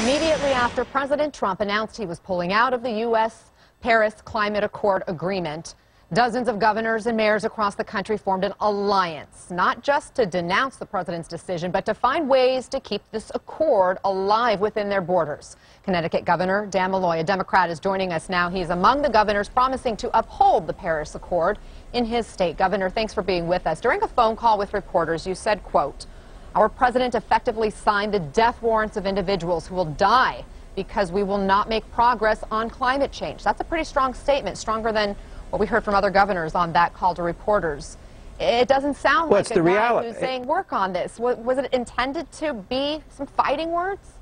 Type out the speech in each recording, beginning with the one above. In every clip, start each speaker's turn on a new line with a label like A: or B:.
A: Immediately after President Trump announced he was pulling out of the U.S. Paris Climate Accord agreement, dozens of governors and mayors across the country formed an alliance, not just to denounce the president's decision, but to find ways to keep this accord alive within their borders. Connecticut Governor Dan Malloy, a Democrat, is joining us now. He's among the governors promising to uphold the Paris Accord in his state. Governor, thanks for being with us. During a phone call with reporters, you said, quote, "Our president effectively signed the death warrants of individuals who will die because we will not make progress on climate change." That's a pretty strong statement, stronger than what we heard from other governors on that call to reporters. It doesn't sound like a guy who's saying work on this. Was it intended to be some fighting words?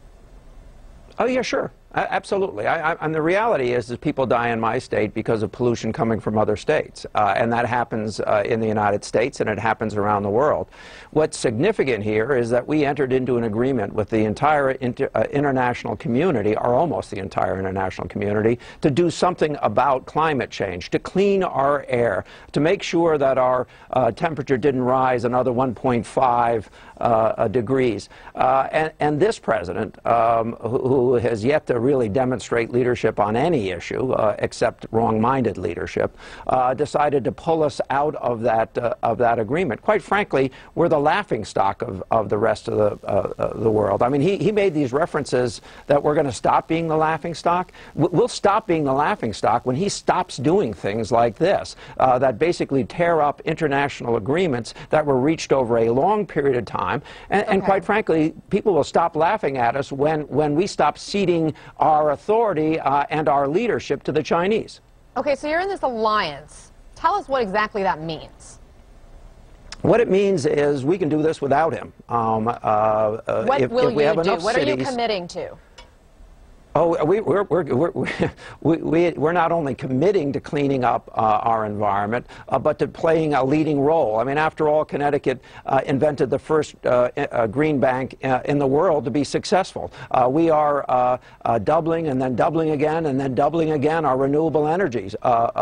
B: Oh, yeah, sure. Absolutely. And the reality is that people die in my state because of pollution coming from other states. And that happens in the United States, and it happens around the world. What's significant here is that we entered into an agreement with the entire international community, or almost the entire international community, to do something about climate change, to clean our air, to make sure that our temperature didn't rise another 1.5 degrees. And this president, who has yet to really demonstrate leadership on any issue, except wrong-minded leadership, decided to pull us out of that agreement. Quite frankly, we're the laughingstock of the rest of the world. I mean, he made these references that we're going to stop being the laughingstock. We'll stop being the laughingstock when he stops doing things like this, that basically tear up international agreements that were reached over a long period of time. And quite frankly, people will stop laughing at us when we stop ceding our authority and our leadership to the Chinese.
A: Okay, so you're in this alliance. Tell us what exactly that means.
B: What it means is we can do this without him.
A: What will you do? What are you committing to?
B: Oh, we're not only committing to cleaning up our environment, but to playing a leading role. I mean, after all, Connecticut invented the first green bank in the world to be successful. We are doubling and then doubling again and then doubling again our renewable energies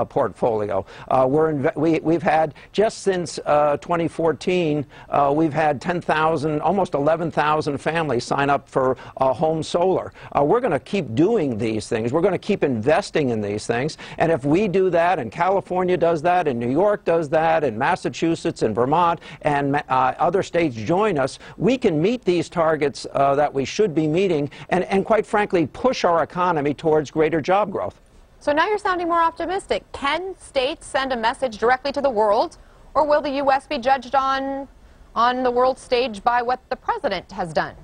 B: portfolio. We've had, just since 2014, we've had 10,000, almost 11,000 families sign up for home solar. We're going to keep doing these things. We're going to keep investing in these things. And if we do that, and California does that, and New York does that, and Massachusetts and Vermont and other states join us, we can meet these targets that we should be meeting and quite frankly, push our economy towards greater job growth.
A: So now you're sounding more optimistic. Can states send a message directly to the world, or will the U.S. be judged on the world stage by what the president has done?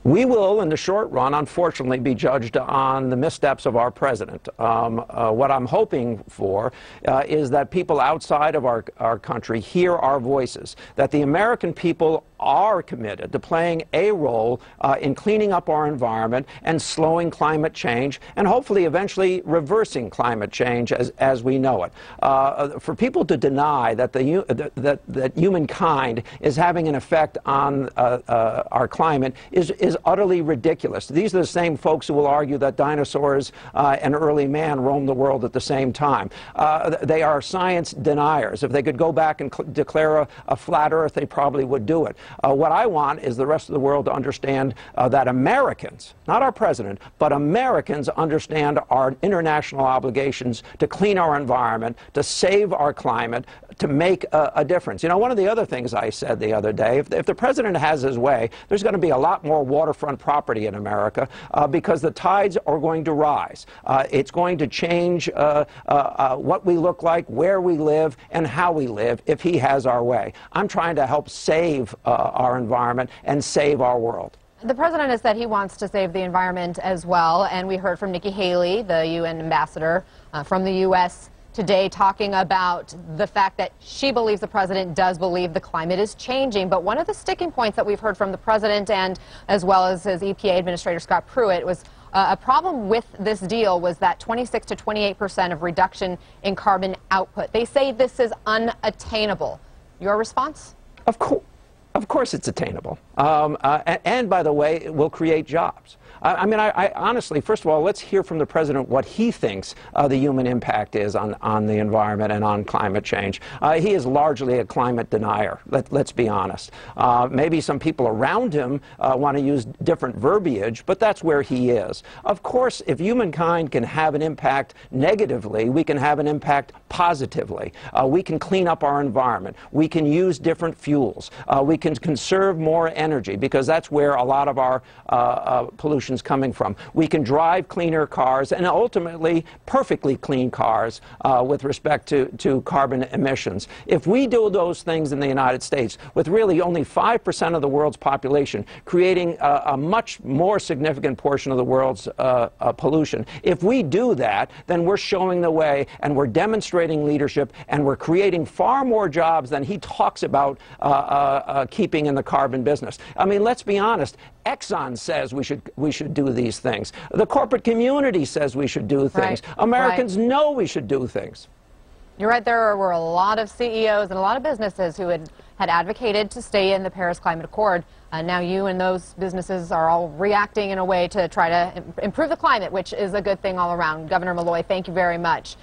B: We will, in the short run, unfortunately, be judged on the missteps of our president. What I'm hoping for is that people outside of our country hear our voices, that the American people are committed to playing a role in cleaning up our environment and slowing climate change, and hopefully eventually reversing climate change as we know it. For people to deny that that humankind is having an effect on our climate is utterly ridiculous. These are the same folks who will argue that dinosaurs and early man roamed the world at the same time. They are science deniers. If they could go back and declare a flat Earth, they probably would do it. What I want is the rest of the world to understand that Americans, not our president, but Americans understand our international obligations to clean our environment, to save our climate, to make a difference. You know, one of the other things I said the other day, if the president has his way, there's going to be a lot more waterfront property in America because the tides are going to rise. It's going to change what we look like, where we live, and how we live if he has our way. I'm trying to help save our environment and save our world.
A: The president has said he wants to save the environment as well, and we heard from Nikki Haley, the UN ambassador from the U.S. today, talking about the fact that she believes the president does believe the climate is changing. But one of the sticking points that we've heard from the president and as well as his EPA Administrator Scott Pruitt was a problem with this deal was that 26 to 28% of reduction in carbon output. They say this is unattainable. Your response?
B: Of course it's attainable. And by the way, it will create jobs. I honestly, first of all, let's hear from the president what he thinks the human impact is on the environment and on climate change. He is largely a climate denier, let's be honest. Maybe some people around him want to use different verbiage, but that's where he is. Of course, if humankind can have an impact negatively, we can have an impact positively. We can clean up our environment. We can use different fuels. We can conserve more energy, because that's where a lot of our pollution is coming from. We can drive cleaner cars and ultimately perfectly clean cars with respect to carbon emissions. If we do those things in the United States, with really only 5% of the world's population, creating a much more significant portion of the world's pollution, if we do that, then we're showing the way, and we're demonstrating leadership, and we're creating far more jobs than he talks about keeping in the carbon business. I mean, let's be honest. Exxon says we should do these things. The corporate community says we should do things.
A: Right.
B: Americans know we should do things.
A: You're right. There were a lot of CEOs and a lot of businesses who had advocated to stay in the Paris Climate Accord. Now you and those businesses are all reacting in a way to try to improve the climate, which is a good thing all around. Governor Malloy, thank you very much.